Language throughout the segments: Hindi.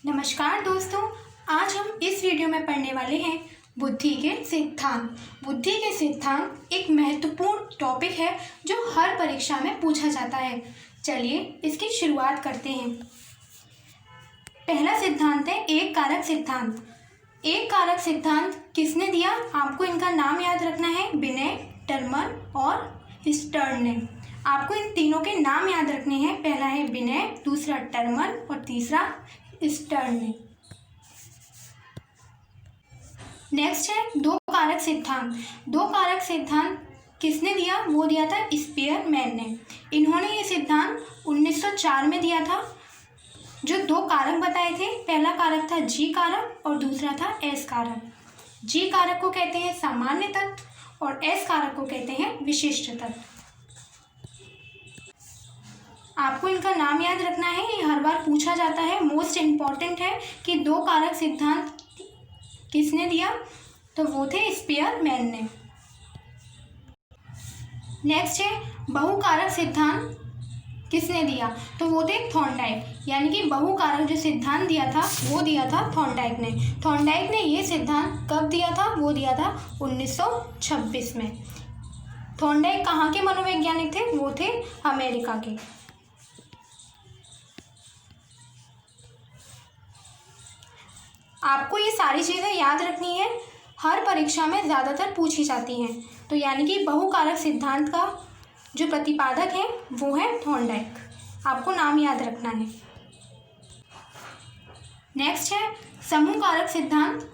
नमस्कार दोस्तों, आज हम इस वीडियो में पढ़ने वाले हैं बुद्धि के सिद्धांत। बुद्धि के सिद्धांत एक महत्वपूर्ण टॉपिक है जो हर परीक्षा में पूछा जाता है। चलिए इसकी शुरुआत करते हैं। पहला सिद्धांत है एक कारक सिद्धांत। एक कारक सिद्धांत किसने दिया? आपको इनका नाम याद रखना है, बिने, टर्मन और स्टर्न ने। आपको इन तीनों के नाम याद रखने हैं। पहला है बिने, दूसरा टर्मन और तीसरा स्टर्न ने। नेक्स्ट है दो कारक सिद्धांत। दो कारक सिद्धांत किसने दिया? वो दिया था स्पीयरमैन ने। इन्होंने ये सिद्धांत 1904 में दिया था। जो दो कारक बताए थे, पहला कारक था जी कारक और दूसरा था एस कारक। जी कारक को कहते हैं सामान्य तत्व और एस कारक को कहते हैं विशिष्ट तत्व। आपको इनका नाम याद रखना है, ये हर बार पूछा जाता है। मोस्ट इम्पॉर्टेंट है कि दो कारक सिद्धांत किसने दिया, तो वो थे स्पीयरमैन ने। नेक्स्ट है बहुकारक सिद्धांत किसने दिया, तो वो थे थॉर्नडाइक। यानी कि बहुकारक जो सिद्धांत दिया था वो दिया था थॉर्नडाइक ने। थॉर्नडाइक ने ये सिद्धांत कब दिया था? वो दिया था 1926 में। थॉर्नडाइक कहाँ के मनोवैज्ञानिक थे? वो थे अमेरिका के। आपको ये सारी चीज़ें याद रखनी है, हर परीक्षा में ज़्यादातर पूछी जाती हैं। तो यानी कि बहुकारक सिद्धांत का जो प्रतिपादक है वो है थॉर्नडाइक। आपको नाम याद रखना है। नेक्स्ट है समूह कारक सिद्धांत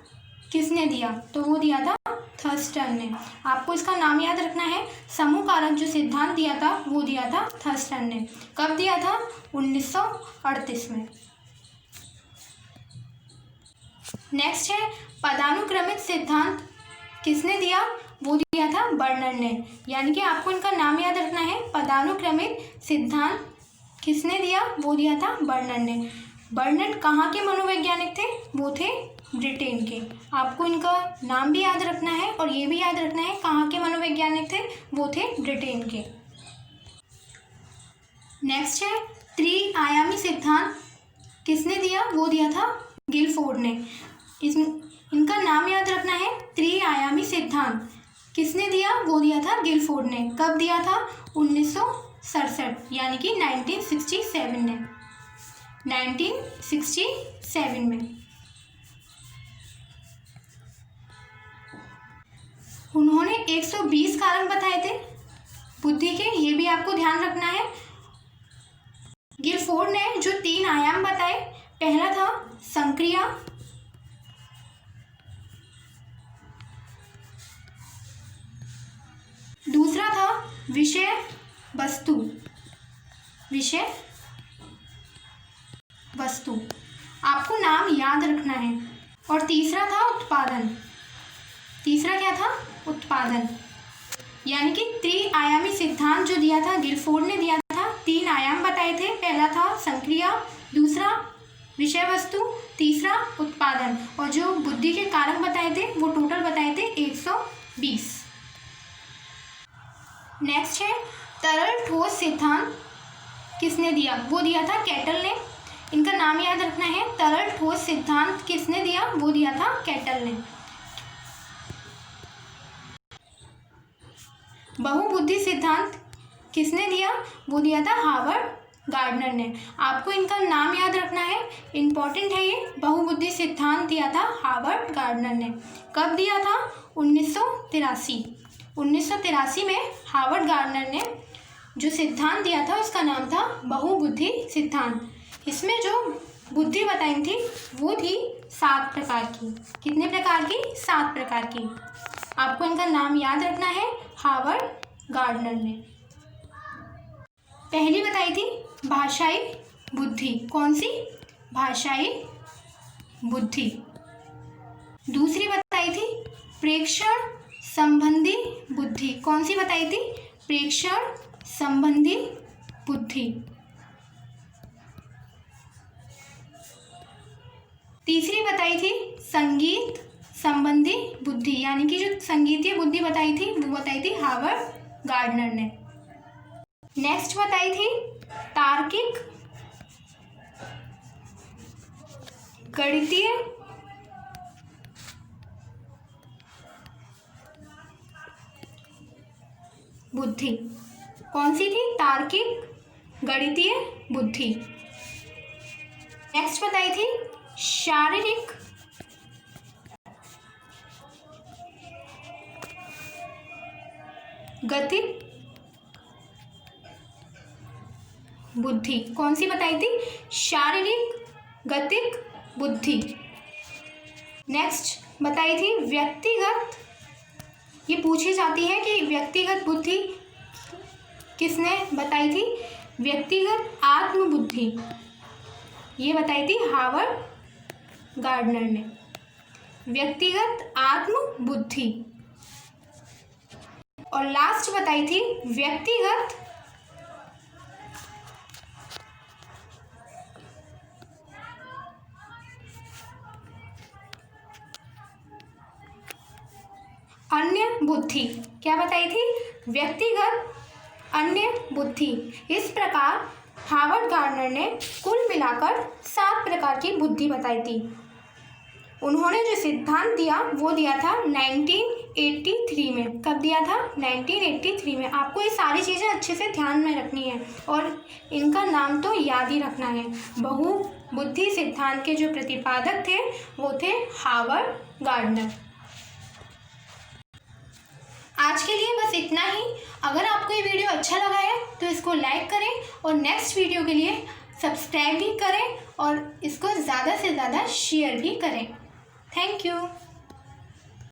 किसने दिया, तो वो दिया था थर्स्टन ने। आपको इसका नाम याद रखना है। समूह कारक जो सिद्धांत दिया था वो दिया था थर्स्टन ने। कब दिया था? 1938 में। नेक्स्ट है पदानुक्रमित सिद्धांत किसने दिया? वो दिया था बर्नर ने। यानी कि आपको इनका नाम याद रखना है। पदानुक्रमित सिद्धांत किसने दिया? वो दिया था बर्नर ने। बर्नर कहाँ के मनोवैज्ञानिक थे? वो थे ब्रिटेन के। आपको इनका नाम भी याद रखना है और ये भी याद रखना है कहाँ के मनोवैज्ञानिक थे, वो थे ब्रिटेन के। नेक्स्ट है त्रिआयामी सिद्धांत किसने दिया? वो दिया था गिलफोर्ड ने। इनका नाम याद रखना है। त्रिआयामी सिद्धांत किसने दिया? वो दिया था गिलफोर्ड ने। कब दिया था? 1967 यानी कि 1967 में। 1967 में उन्होंने 120 कारक बताए थे बुद्धि के, ये भी आपको ध्यान रखना है। गिलफोर्ड ने जो 3 आयाम बताए, पहला था संक्रिया, दूसरा था विषय वस्तु, विषय वस्तु आपको नाम याद रखना है, और तीसरा था उत्पादन। तीसरा क्या था? उत्पादन। यानी कि त्रिआयामी सिद्धांत जो दिया था गिलफोर्ड ने दिया था, 3 आयाम बताए थे। पहला था संक्रिया, दूसरा विषय वस्तु, तीसरा उत्पादन। और जो बुद्धि के कारक बताए थे वो टोटल बताए थे 120। नेक्स्ट है तरल ठोस सिद्धांत किसने दिया? वो दिया था कैटल ने। इनका नाम याद रखना है। तरल ठोस सिद्धांत किसने दिया? वो दिया था कैटल ने। बहुबुद्धि सिद्धांत किसने दिया? वो दिया था हार्वर्ड गार्डनर ने। आपको इनका नाम याद रखना है, इंपॉर्टेंट है ये। बहुबुद्धि सिद्धांत दिया था हार्वर्ड गार्डनर ने। कब दिया था? 1983। 1983 में हार्वर्ड गार्डनर ने जो सिद्धांत दिया था उसका नाम था बहुबुद्धि सिद्धांत। इसमें जो बुद्धि बताई थी वो थी 7 प्रकार की। कितने प्रकार की? 7 प्रकार की। आपको इनका नाम याद रखना है, हार्वर्ड गार्डनर ने। पहली बताई थी भाषाई बुद्धि। कौन सी? भाषाई बुद्धि। दूसरी बताई थी प्रेक्षण संबंधी बुद्धि। कौन सी बताई थी? प्रेक्षण संबंधी बुद्धि। तीसरी बताई थी संगीत संबंधी बुद्धि। यानी कि जो संगीतीय बुद्धि बताई थी वो बताई थी हार्वर्ड गार्डनर ने। नेक्स्ट बताई थी तार्किक गणितीय बुद्धि। कौन सी थी? तार्किक गणितीय बुद्धि। नेक्स्ट बताई थी शारीरिक गतिक बुद्धि। कौन सी बताई थी? शारीरिक गतिक बुद्धि। नेक्स्ट बताई थी व्यक्तिगत, ये पूछी जाती है कि व्यक्तिगत बुद्धि किसने बताई थी? व्यक्तिगत आत्मबुद्धि, ये बताई थी हावर्ड गार्डनर ने। व्यक्तिगत आत्मबुद्धि। और लास्ट बताई थी व्यक्तिगत अन्य बुद्धि। क्या बताई थी? व्यक्तिगत अन्य बुद्धि। इस प्रकार हावर्ड गार्डनर ने कुल मिलाकर 7 प्रकार की बुद्धि बताई थी। उन्होंने जो सिद्धांत दिया वो दिया था 1983 में। कब दिया था? 1983 में। आपको ये सारी चीज़ें अच्छे से ध्यान में रखनी है और इनका नाम तो याद ही रखना है। बहुबुद्धि सिद्धांत के जो प्रतिपादक थे वो थे हावर्ड गार्डनर। आज के लिए बस इतना ही। अगर आपको ये वीडियो अच्छा लगा है तो इसको लाइक करें और नेक्स्ट वीडियो के लिए सब्सक्राइब भी करें और इसको ज़्यादा से ज़्यादा शेयर भी करें। Thank you.